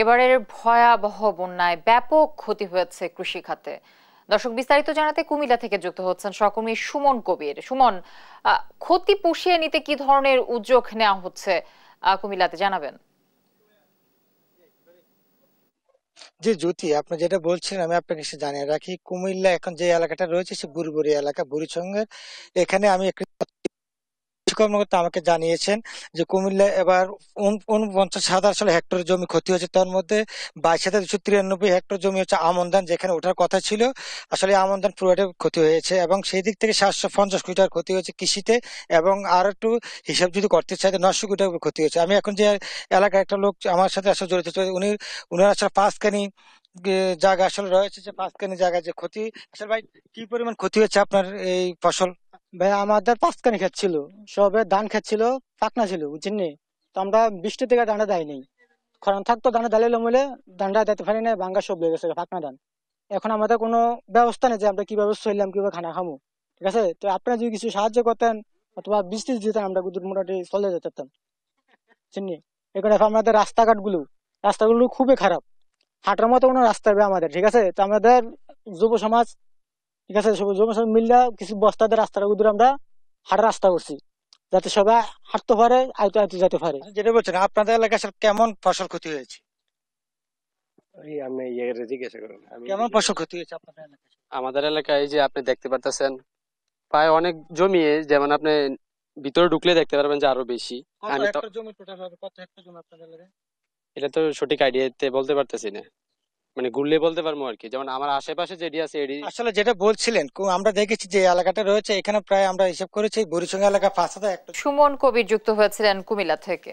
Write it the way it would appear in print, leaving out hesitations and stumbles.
এবারের ভয়াবহ বন্যায় ব্যাপক ক্ষতি হয়েছে কৃষি খাতে। দর্শক, বিস্তারিত জানাতে কুমিল্লা থেকে যুক্ত হচ্ছেন সহকর্মী সুমন কবির। সুমন, ক্ষতি পুষিয়ে নিতে কি ধরনের উদ্যোগ নেওয়া হচ্ছে কুমিল্লাতে জানাবেন? জি জ্যোতি, আপনি যেটা বলছেন আমি আপনাকে সে জানিয়ে রাখি, কুমিল্লা এখন যে এলাকাটা রয়েছে সে বুড়িবড়ি এলাকা, বুড়িচঙ্গের। এখানে আমি একটি কৃষি কর্মকর্তা আমাকে জানিয়েছেন যে কুমিল্লা এবার ৪৯,০০০ আসলে হেক্টর জমি ক্ষতি হয়েছে। তার মধ্যে ২২,২৯৩ জমি হচ্ছে আমন ধান, যেখানে ওঠার কথা ছিল। আসলে আমন ধান পুরোটাই ক্ষতি হয়েছে এবং সেই দিক থেকে ৭৫০ কোটি টাকার ক্ষতি হয়েছে কৃষিতে। এবং আর একটু হিসাব যদি করতে চাই, ৯০০ কোটি টাকার ক্ষতি হয়েছে। আমি এখন যে এলাকায় একটা লোক আমার সাথে আসলে জড়িত ছিল, উনার আসলে পাঁচখানি জায়গা আসলে রয়েছে, যে পাঁচখানি জায়গায় যে ক্ষতি। আসলে ভাই, কি পরিমাণ ক্ষতি হয়েছে আপনার এই ফসল? ভাই আমাদের পাঁচখানি ক্ষেত ছিল, সবে ধান ক্ষেত ছিল, পাকনা ছিল, বুঝছেন নি? তো আমরা বৃষ্টি থেকে ধানটা দেয় নাই, কারণ থাকতো ধানটা দাঁড়িয়ে মূলে ধানটা দিতে পারি না, ভাঙ্গা সব লেগে গেছে পাকনা ধান। এখন আমাদের কোনো ব্যবস্থা নেই যে আমরা কিভাবে চললাম, কিভাবে খানা খামো। ঠিক আছে, তো আপনারা যদি কিছু সাহায্য করতেন অথবা বৃষ্টি দিতেন, আমরা কিন্তু মোটামুটি চলে যেতাম, বুঝছেন নি? এখানে আমাদের রাস্তাগুলো খুবই খারাপ, হাঁটার মতো কোনো রাস্তা হবে আমাদের। ঠিক আছে, তো আমাদের যুব সমাজ, ঠিক আছে, সব যুব সমাজ মিললে কিছু বস্তাদের রাস্তার উপরে আমরা হাঁটার রাস্তা করছি, যাতে সবাই হাঁটতে পারে, আইতে আইতে যেতে পারে। আচ্ছা, যেটা বলছেন আপনাদের এলাকায় আসলে কেমন ফসল ক্ষতি হয়েছে? আপনি ইয়ে জিজ্ঞাসা করুন। কেমন ফসল ক্ষতি হয়েছে আপনাদের এলাকায়? আমাদের এলাকায় এই যে আপনি দেখতে পারতেছেন, প্রায় অনেক জমি, যেমন আপনি ভিতরে ঢুকলে দেখতে পারবেন যে আরো বেশি। কত আমি তো হেক্টর জমি টোটাল হবে? কত হেক্টর জমি আপনাদের এলাকায়? এটা তো সঠিক আইডিয়াতে বলতে পারতেছি না, মানে ঘুরলে বলতে পারবো আর কি। যেমন আমার আশেপাশে যেটি আছে এটি। আসলে যেটা বলছিলেন, আমরা দেখেছি যে এলাকাটা রয়েছে এখানে প্রায় আমরা হিসাব করেছি বুড়িচঙ্গা এলাকা ৫,০০০ হেক্টর। সুমন কবির যুক্ত হয়েছিলেন কুমিল্লা থেকে।